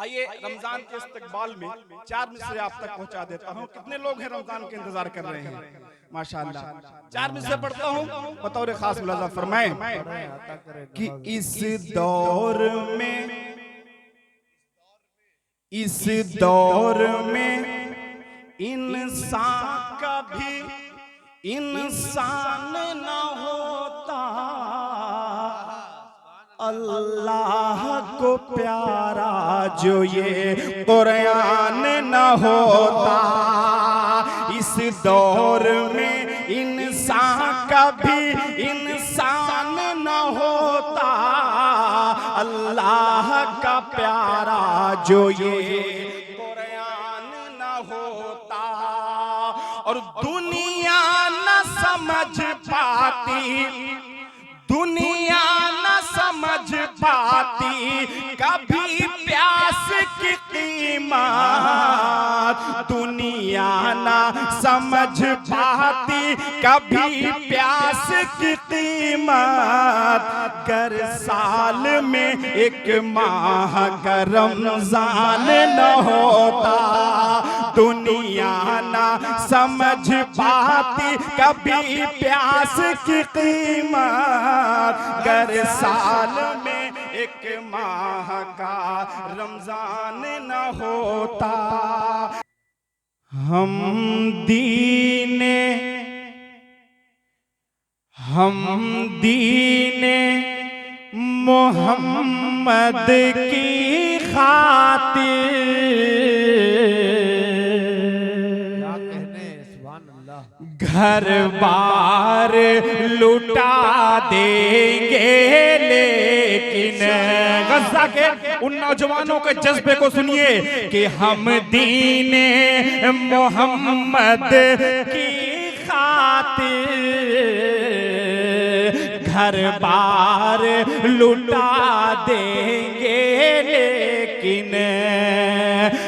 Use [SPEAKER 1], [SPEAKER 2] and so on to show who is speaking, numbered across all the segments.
[SPEAKER 1] आइए रमजान के इस्तकबाल में 4 मिसरे आप तक पहुंचा देता हूं। कितने लोग हैं रमजान के इंतजार कर रहे हैं? माशाअल्लाह। 4 मिसरे पढ़ता हूं, बतौर खास मुलाजा फरमाएं कि इस दौर में इंसान कभी इंसान न होता, अल्लाह को प्यारा जो ये कुरान न होता। इस दौर में इंसान कभी इंसान न होता, अल्लाह का प्यारा जो ये कुरान न होता। और दुनिया न समझ पाती, दुनिया न समझ पाती कभी प्यास की कीमत, दुनिया न समझ पाती कभी प्यास की कीमत। गर साल में एक माह का रमजान न होता, दुनिया न समझ पाती कभी प्यास की कीमत। गर साल में एक माह का रमजान न होता। हम दीने मोहम्मद की खातिर घर बार लुटा देंगे, लेकिन गज़ा के उन नौजवानों के जज्बे को सुनिए कि हम दीने मोहम्मद की खातिर घर बार लुटा देंगे, लेकिन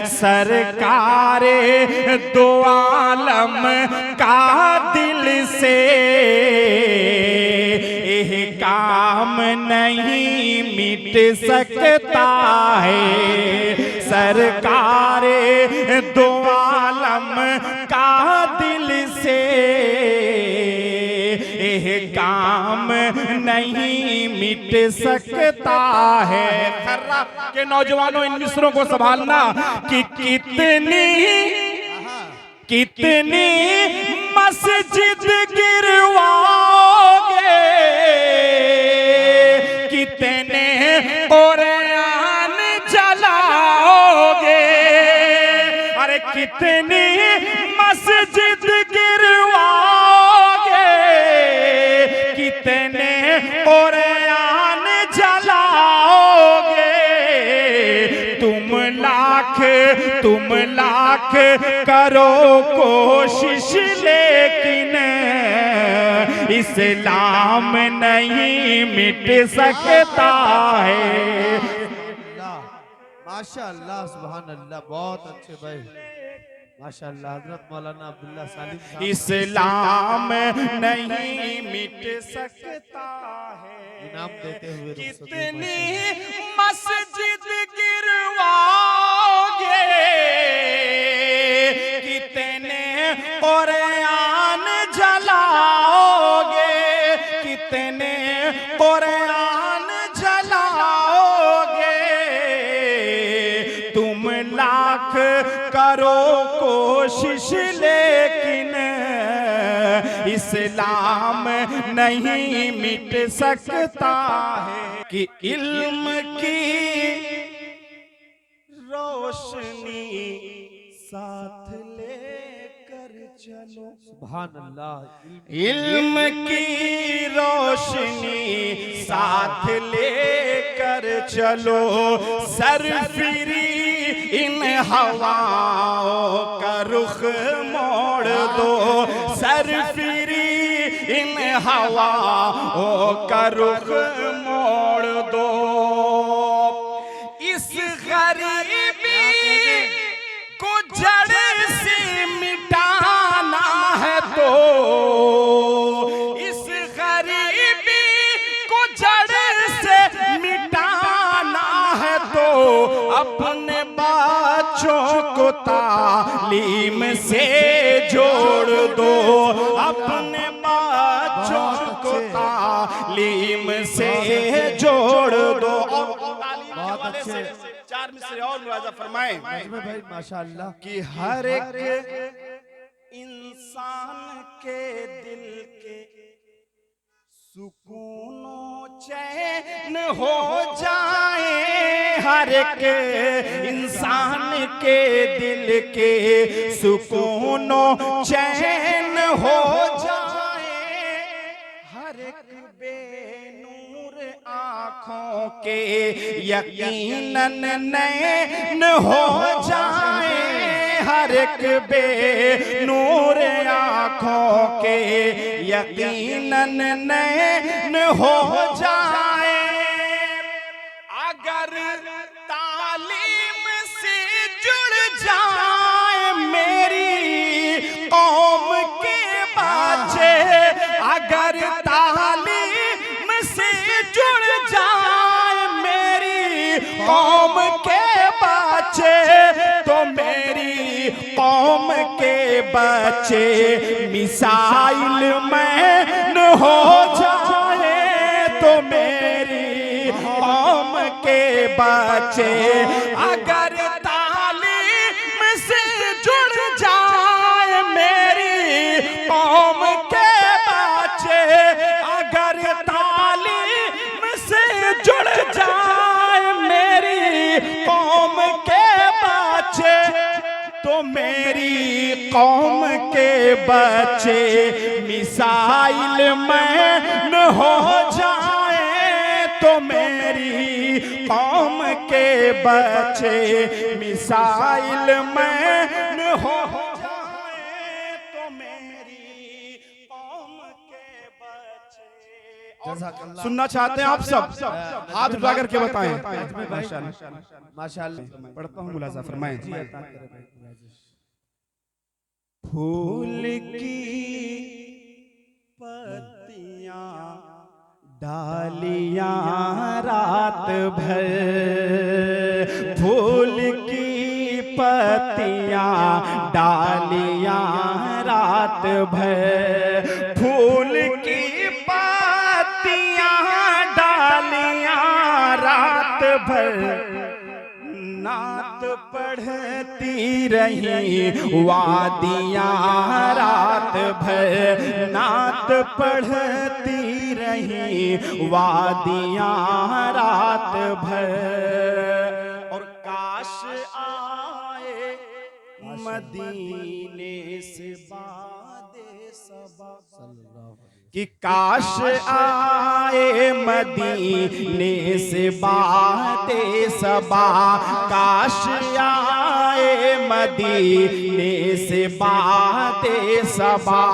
[SPEAKER 1] सरकारे दो आलम का दिल से यह काम नहीं मिट सकता है। सरकारे दो आलम का दिल से यह काम नहीं मिट सकता है। खर्रा के नौजवानों इन मिसरों को संभालना कि कितनी मस्जिद गिरवाओगे, कितने कुरान जलाओगे। अरे कितनी मस्जिद गिरवाओगे, कितने कुरान जलाओगे। तुम लाख करो कोशिश, लेकिन इस्लाम नहीं मिट सकता है।
[SPEAKER 2] माशाअल्लाह, सुभान अल्लाह, बहुत अच्छे भाई, माशाअल्लाह। हजरत मौलाना अब्दुल्ला सालिम
[SPEAKER 1] इस्लाम नहीं मिट सकता है।
[SPEAKER 2] इनाम देते हुए
[SPEAKER 1] कितनी मस्जिद गिरवाओगे, कितने कुरान जलाओगे, कितने कुरान जलाओगे। तुम लाख करो कोशिश, लेकिन इस्लाम नहीं मिट सकता है। कि इल्म की रोशनी साथ लेकर चलो,
[SPEAKER 2] सुभान अल्लाह।
[SPEAKER 1] इल्म की रोशनी साथ लेकर चलो। सरफिरी इन हवाओं का रुख मोड़ दो, सरफिरी इन हवाओं का रुख मोड़ दो। इस गरीबी को जड़ से मिटाना है, तो इस गरीबी को जड़ से मिटाना है, तो अपने बच्चों को तालीम से जोड़ दो, अपने बच्चों को तालीम से जोड़ दो।
[SPEAKER 2] बहुत अच्छे
[SPEAKER 1] 4 मिसरे और मुलाजा फरमाएं
[SPEAKER 2] भाई माशाअल्लाह
[SPEAKER 1] कि हर एक इंसान के दिल के सुकूनो चैन हो जाए, हर एक इंसान के दिल के सुकूनो चैन हो जाए, हर एक बेनूर आँखों के यकीनन नैन हो जाए, हर एक बेनूर आँखों के यकीनन नैन हो जाए। अगर तालीम से जुड़ जाए मेरी कौम के बच्चे, अगर तालीम से जुड़ जाए मेरी कौम के बच्चे, तो मेरी कौम के बच्चे मिसाइल मैन हो जाए, तो मेरी कौम के बच्चे अगर तालीम से जुड़ जाए मेरी कौम के बच्चे, अगर तालीम से जुड़ जाए मेरी कौम के बच्चे, तो मेरी कौम के बच्चे मिसाइल मैन हो जाए, तो मेरी कौम के बच्चे मिसाइल मैन हो जाए, तो मेरी कौम के बच्चे। सुनना चाहते हैं आप सब? हाथ उठा करके बताएं। माशाअल्लाह पढ़ता हूँ, मुलाजा फरमाएं। फूल की पत्तियां डालियां रात भर, फूल की पत्तियां डालियां रात भर, फूल की पत्तियां डालियां रात भर, नात पढ़ती रही वादियां रात भर, नात पढ़ती रही वादियां रात भर। और काश आए मदीने से बादे सबा, कि काश आए मदीने से बाते सबा, काश आए मदीने से बाते सबा,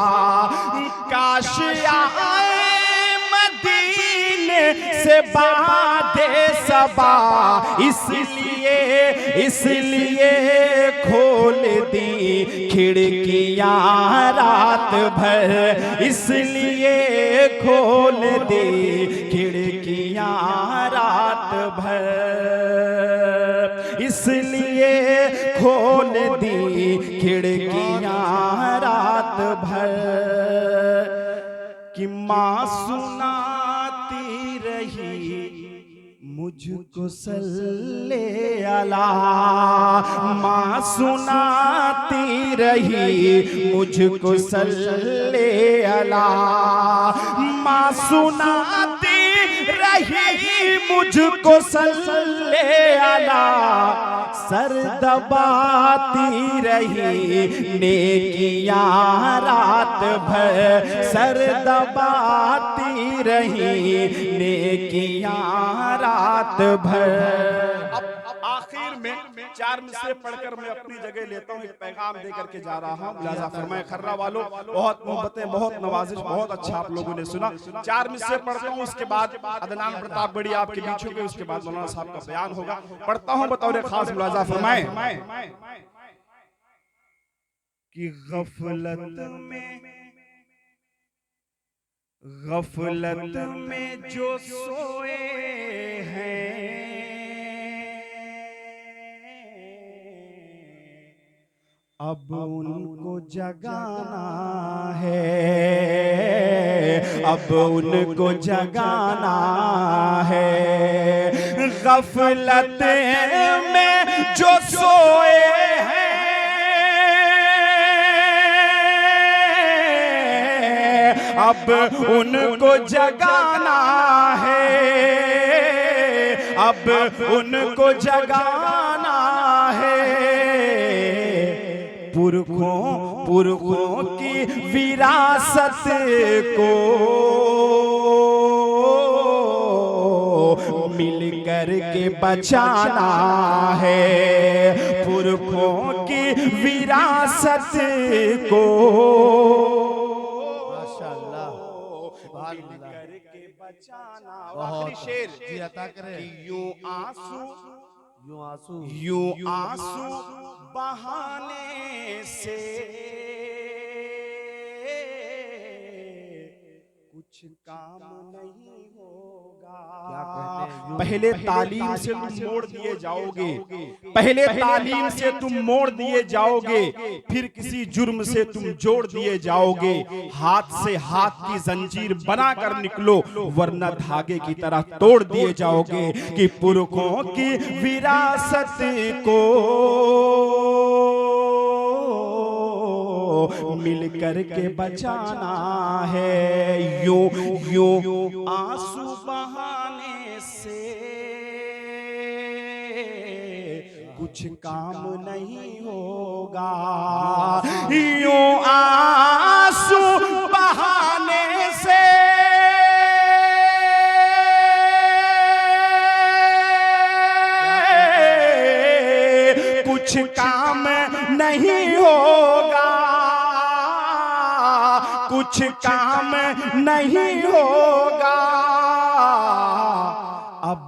[SPEAKER 1] काश आए मदीने से बाते सबा, इसलिए खोल दी खिड़कियां रात भर, इसलिए खोल दी खिड़कियां रात भर, इसलिए खोल दी खिड़कियां रात भर। कि माँ सुनाती रही मुझको सल्ले अला, माँ सुनाती रही मुझको सल्ले अला, माँ सुनाती रही मुझको सल्ले अला, सर दबाती रही नेकियां रात भर, सर दबाती रही नेकियां रात भर। अब आखिर में 4 मिसरे पढ़कर मैं अपनी जगह लेता हूँ, एक पैगाम दे करके जा रहा हूँ। लिहाजा फरमाए खर्रा वालों, बहुत मोहब्बतें, बहुत नवाजिश, बहुत अच्छा आप लोगों ने सुना। 4 मिसरे पढ़ता हूँ, उसके बाद अदनान प्रताप गढ़ी आपके बीच होंगे, उसके बाद मौलाना साहब का बयान होगा। पढ़ता हूँ बतौर खास। लिहाजा फरमाए कि गफलत में जो सोए हैं, अब उनको जगाना है, अब उनको जगाना है। गफलत में जो सोए हैं, अब उनको जगाना है, अब उनको जगाना है। पुरखों की विरासत को मिलकर के बचाना है, पुरखों की विरासत को
[SPEAKER 2] माशाअल्लाह, सुभान अल्लाह,
[SPEAKER 1] करके बचाना।
[SPEAKER 2] बहुत
[SPEAKER 1] शेर
[SPEAKER 2] जी अता करे।
[SPEAKER 1] यूं आंसू बहाने से कुछ काम नहीं होगा।
[SPEAKER 2] क्या कहते हैं?
[SPEAKER 1] पहले तालीम से तुम मोड़ दिए जाओगे, पहले तालीम से तुम मोड़ दिए जाओगे, फिर किसी जुर्म से तुम जोड़ दिए जाओगे। हाथ से हाथ की जंजीर बना कर निकलो, वरना धागे की तरह तोड़ दिए जाओगे। कि पुरखों की विरासत को मिल कर के बचाना है। यूं आंसू बहाने से कुछ काम नहीं होगा। यूं आंसू बहाने से कुछ काम नहीं होगा, कुछ काम नहीं होगा। अब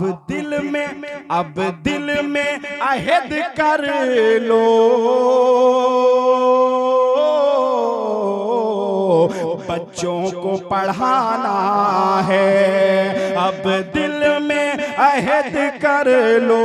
[SPEAKER 1] दिल में अहद कर लो, बच्चों को पढ़ाना है। अब दिल में अहद कर लो।